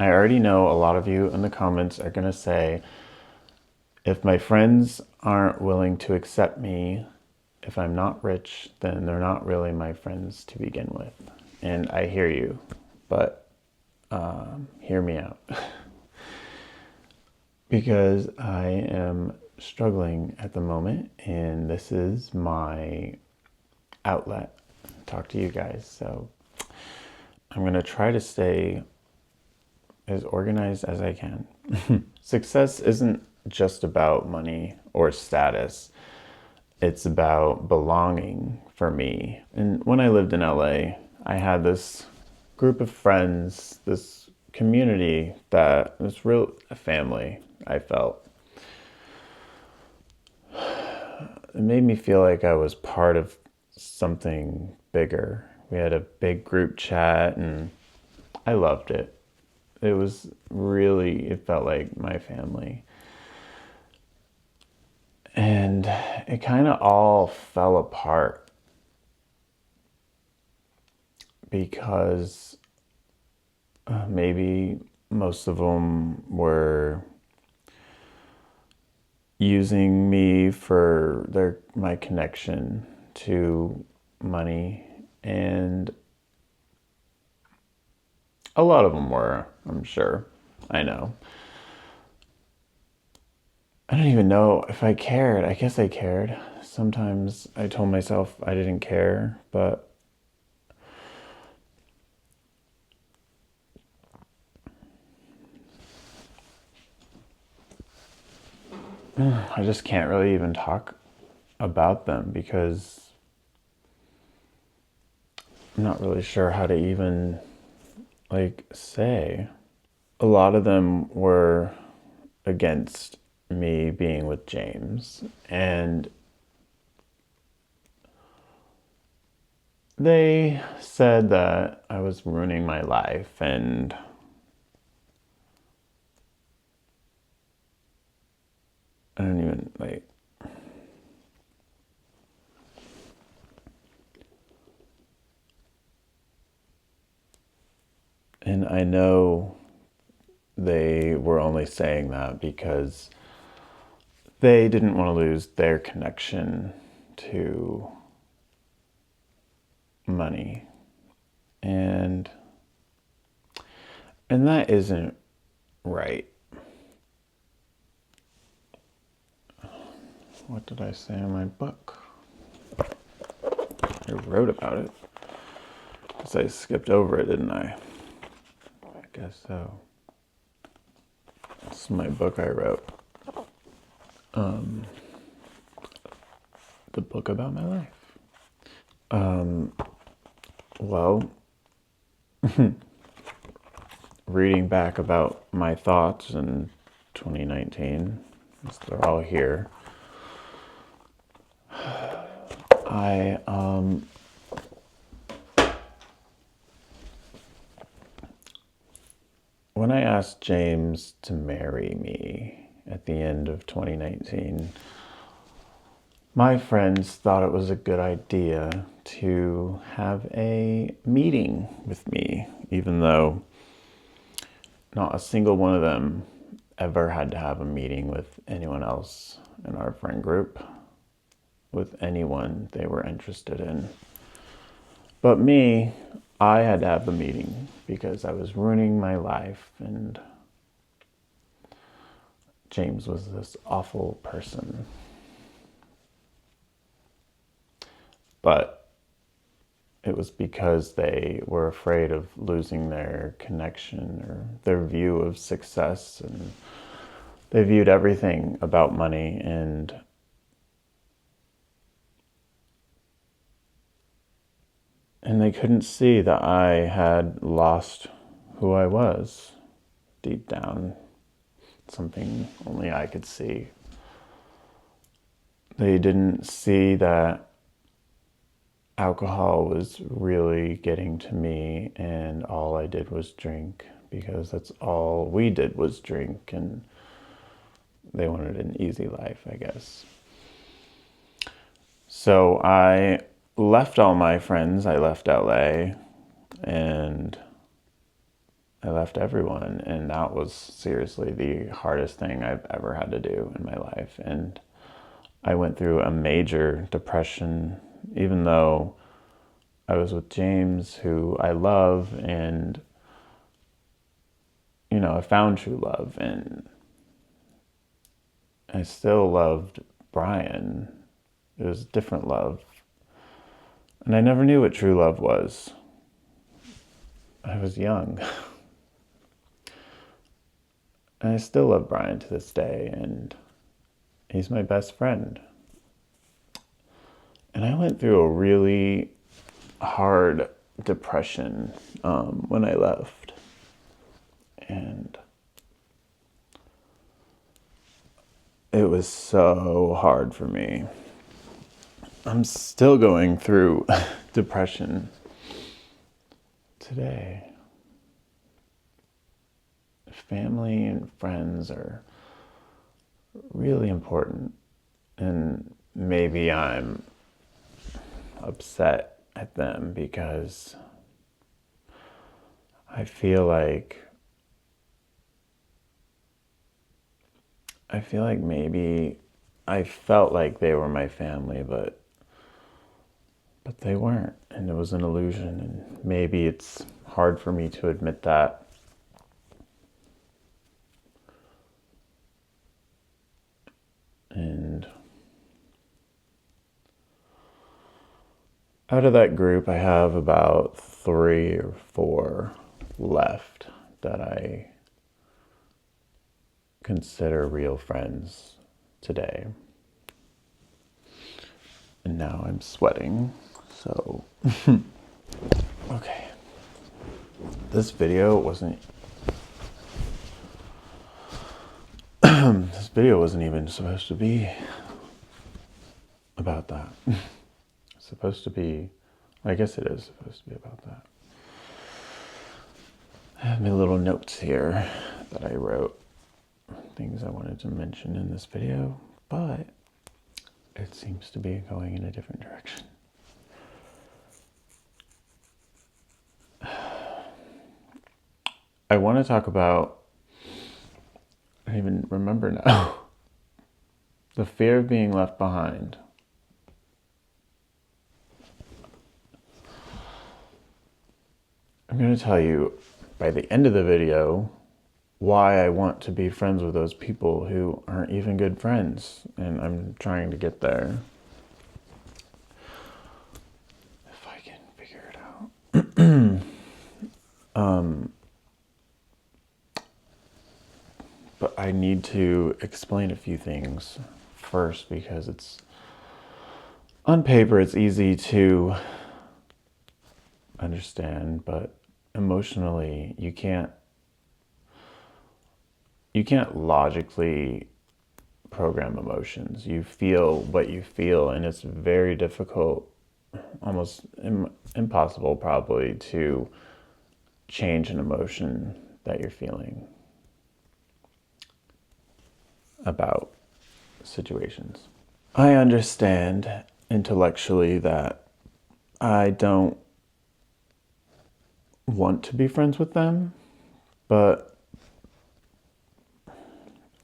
I already know a lot of you in the comments are going to say, if my friends aren't willing to accept me, if I'm not rich, then they're not really my friends to begin with. And I hear you, but hear me out. Because I am struggling at the moment, and this is my outlet. Talk to you guys. So I'm going to try to stay as organized as I can. Success isn't just about money or status. It's about belonging for me. And when I lived in LA, I had this group of friends, this community that was real a family, I felt. It made me feel like I was part of something bigger. We had a big group chat and I loved it. It was really, it felt like my family. And it kind of all fell apart because maybe most of them were using me for my connection to money, and a lot of them were, I'm sure. I know. I don't even know if I cared. I guess I cared. Sometimes I told myself I didn't care, but I just can't really even talk about them because I'm not really sure how to even say. A lot of them were against me being with James, and they said that I was ruining my life, and I don't even and I know they were only saying that because they didn't want to lose their connection to money. And that isn't right. What did I say in my book? I wrote about it. Because I skipped over it, didn't I? I guess so. This is my book I wrote. The book about my life. Well, reading back about my thoughts in 2019, since they're all here, I when I asked James to marry me at the end of 2019, my friends thought it was a good idea to have a meeting with me, even though not a single one of them ever had to have a meeting with anyone else in our friend group, with anyone they were interested in. But me, I had to have the meeting because I was ruining my life, and James was this awful person. But it was because they were afraid of losing their connection or their view of success, and they viewed everything about money, and they couldn't see that I had lost who I was deep down, something only I could see. They didn't see that alcohol was really getting to me, and all I did was drink, because that's all we did was drink, and they wanted an easy life, I guess. So I left all my friends. I left LA, and I left everyone, and that was seriously the hardest thing I've ever had to do in my life. And I went through a major depression, even though I was with James, who I love, and, I found true love, and I still loved Brian. It was different love. And I never knew what true love was. I was young. And I still love Brian to this day, and he's my best friend. And I went through a really hard depression when I left. And it was so hard for me. I'm still going through depression today. Family and friends are really important. And maybe I'm upset at them because I feel like maybe I felt like they were my family, but they weren't, and it was an illusion, and maybe it's hard for me to admit that. And out of that group, I have about 3 or 4 left that I consider real friends today. And now I'm sweating, so okay. This video wasn't even supposed to be about that. It's supposed to be, I guess it is supposed to be about that. I have my little notes here that I wrote, things I wanted to mention in this video, but it seems to be going in a different direction. I want to talk about, I don't even remember now, the fear of being left behind. I'm going to tell you by the end of the video why I want to be friends with those people who aren't even good friends, and I'm trying to get there. If I can figure it out. But I need to explain a few things first, because it's, on paper, it's easy to understand, but emotionally, you can't logically program emotions. You feel what you feel, and it's very difficult, almost impossible probably, to change an emotion that you're feeling about situations. I understand intellectually that I don't want to be friends with them, but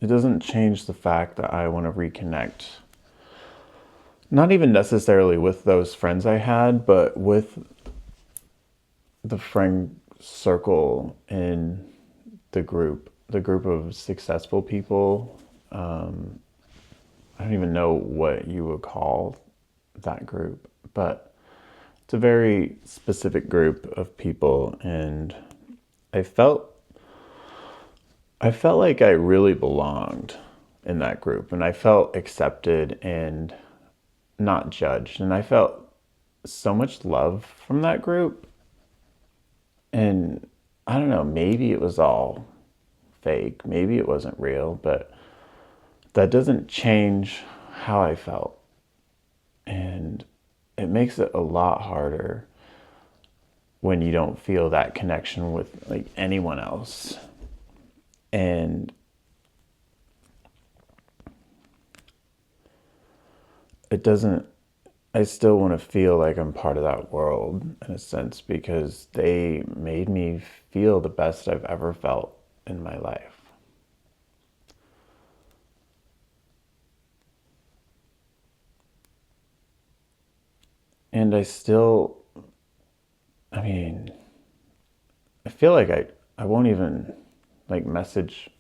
it doesn't change the fact that I want to reconnect. Not even necessarily with those friends I had, but with the friend circle in the group of successful people. I don't even know what you would call that group, but it's a very specific group of people, and I felt like I really belonged in that group, and I felt accepted and not judged, and I felt so much love from that group. And I don't know, maybe it was all fake, maybe it wasn't real, but that doesn't change how I felt. And it makes it a lot harder when you don't feel that connection with like anyone else. And it doesn't, I still want to feel like I'm part of that world in a sense because they made me feel the best I've ever felt in my life. And I mean, I feel like I won't even like message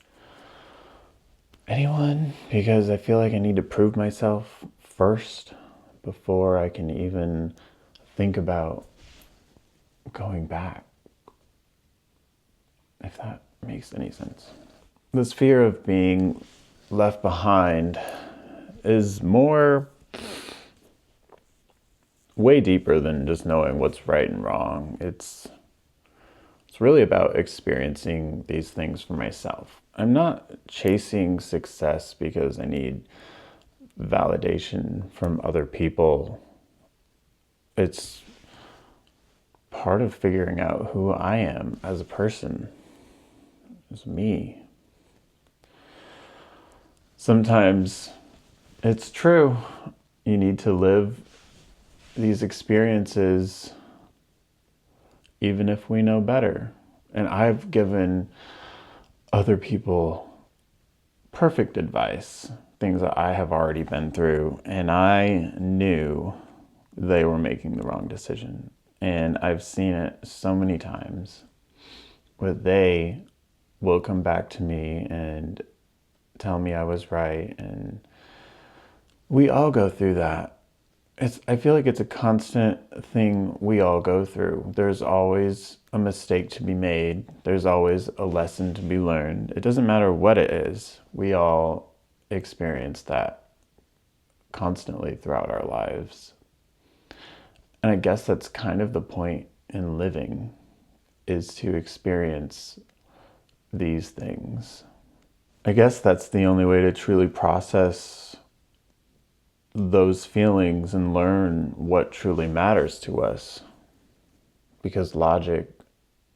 anyone because I feel like I need to prove myself first before I can even think about going back, if that makes any sense. This fear of being left behind is way deeper than just knowing what's right and wrong. It's really about experiencing these things for myself. I'm not chasing success because I need validation from other people. It's part of figuring out who I am as a person, as me. Sometimes it's true. You need to live these experiences even if we know better. And I've given other people perfect advice, things that I have already been through, and I knew they were making the wrong decision. And I've seen it so many times where they will come back to me and tell me I was right. And we all go through that. I feel like it's a constant thing we all go through. There's always a mistake to be made. There's always a lesson to be learned. It doesn't matter what it is. We all experience that constantly throughout our lives. And I guess that's kind of the point in living, is to experience these things. I guess that's the only way to truly process those feelings and learn what truly matters to us, because logic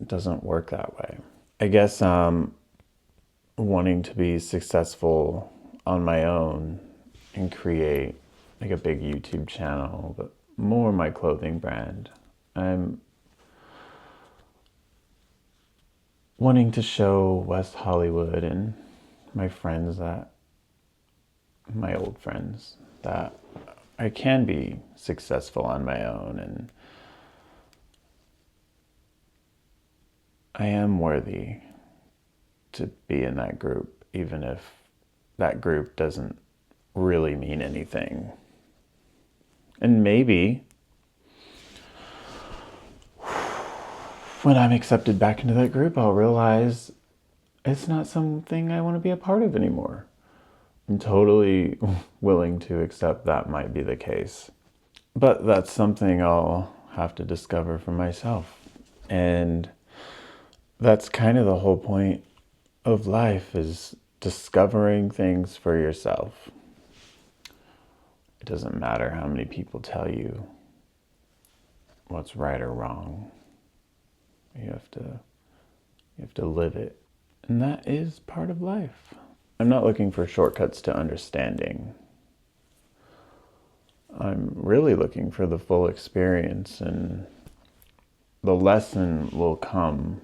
doesn't work that way. I guess wanting to be successful on my own and create like a big YouTube channel, but more my clothing brand. I'm wanting to show West Hollywood and my friends, my old friends, that I can be successful on my own and I am worthy to be in that group, even if that group doesn't really mean anything. And maybe when I'm accepted back into that group, I'll realize it's not something I want to be a part of anymore. I'm totally willing to accept that might be the case. But that's something I'll have to discover for myself. And that's kind of the whole point of life, is discovering things for yourself. It doesn't matter how many people tell you what's right or wrong. You have to live it. And that is part of life. I'm not looking for shortcuts to understanding. I'm really looking for the full experience, and the lesson will come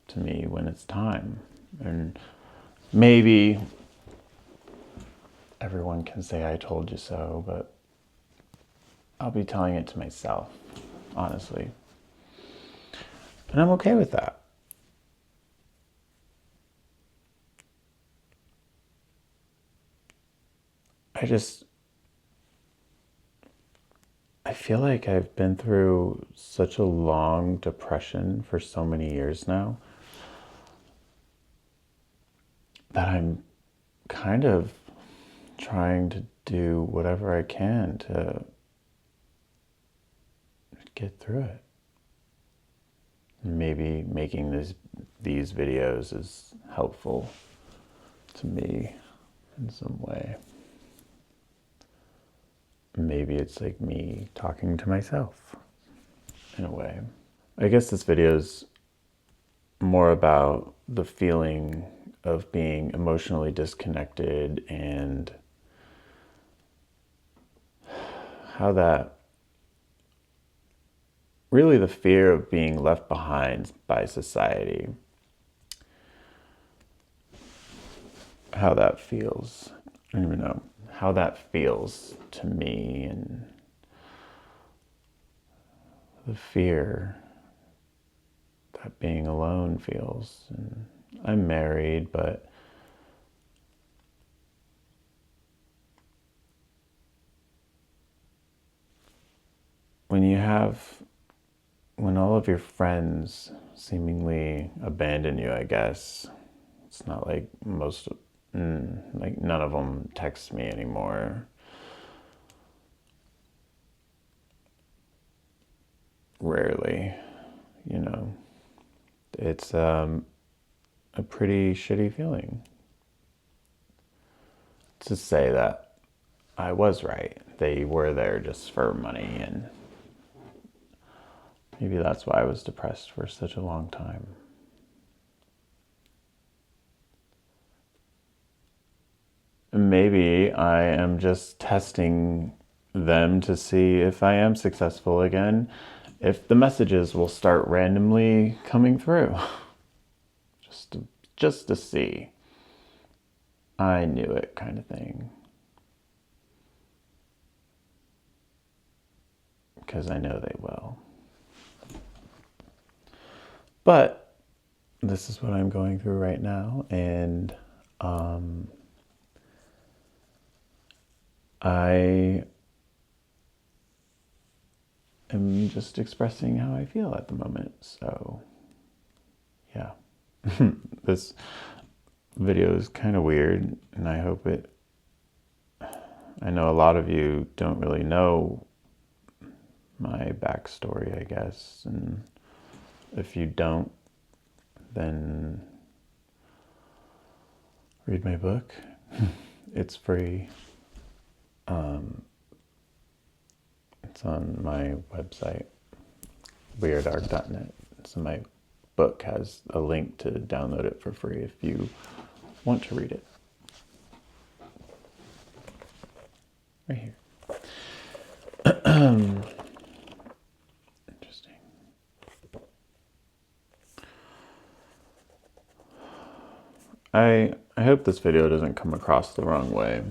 to me when it's time. And maybe everyone can say I told you so, but I'll be telling it to myself, honestly. And I'm okay with that. I feel like I've been through such a long depression for so many years now that I'm kind of trying to do whatever I can to get through it. Maybe making these videos is helpful to me in some way. Maybe it's like me talking to myself in a way. I guess this video is more about the feeling of being emotionally disconnected and how that really the fear of being left behind by society. How that feels. I don't even know how that feels to me, and the fear that being alone feels. And I'm married, but when all of your friends seemingly abandon you, I guess, it's not like like none of them text me anymore. Rarely, you know. It's a pretty shitty feeling to say that I was right. They were there just for money, and maybe that's why I was depressed for such a long time. Maybe I am just testing them to see if I am successful again, if the messages will start randomly coming through. just to see. I knew it, kind of thing. Because I know they will. But this is what I'm going through right now, and I am just expressing how I feel at the moment. So, yeah. This video is kind of weird, and I hope I know a lot of you don't really know my backstory, I guess, and if you don't, then read my book. It's free. It's on my website, weirdart.net. So my book has a link to download it for free if you want to read it. Right here. Interesting. I hope this video doesn't come across the wrong way.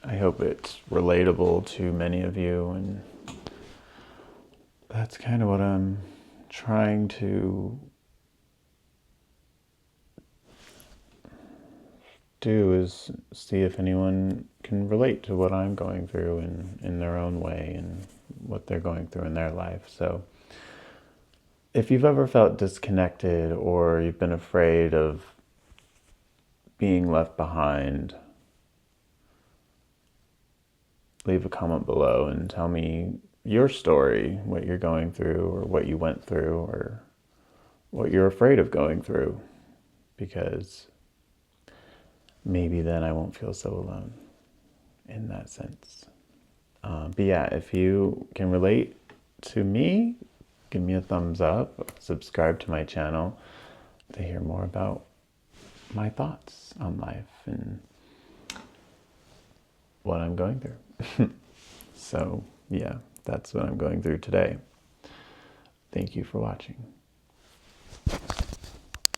I hope it's relatable to many of you, and that's kind of what I'm trying to do, is see if anyone can relate to what I'm going through in their own way and what they're going through in their life. So if you've ever felt disconnected or you've been afraid of being left behind, leave a comment below and tell me your story, what you're going through or what you went through or what you're afraid of going through, because maybe then I won't feel so alone in that sense. But yeah, if you can relate to me, give me a thumbs up, subscribe to my channel to hear more about my thoughts on life and what I'm going through. So yeah, that's what I'm going through today. Thank you for watching.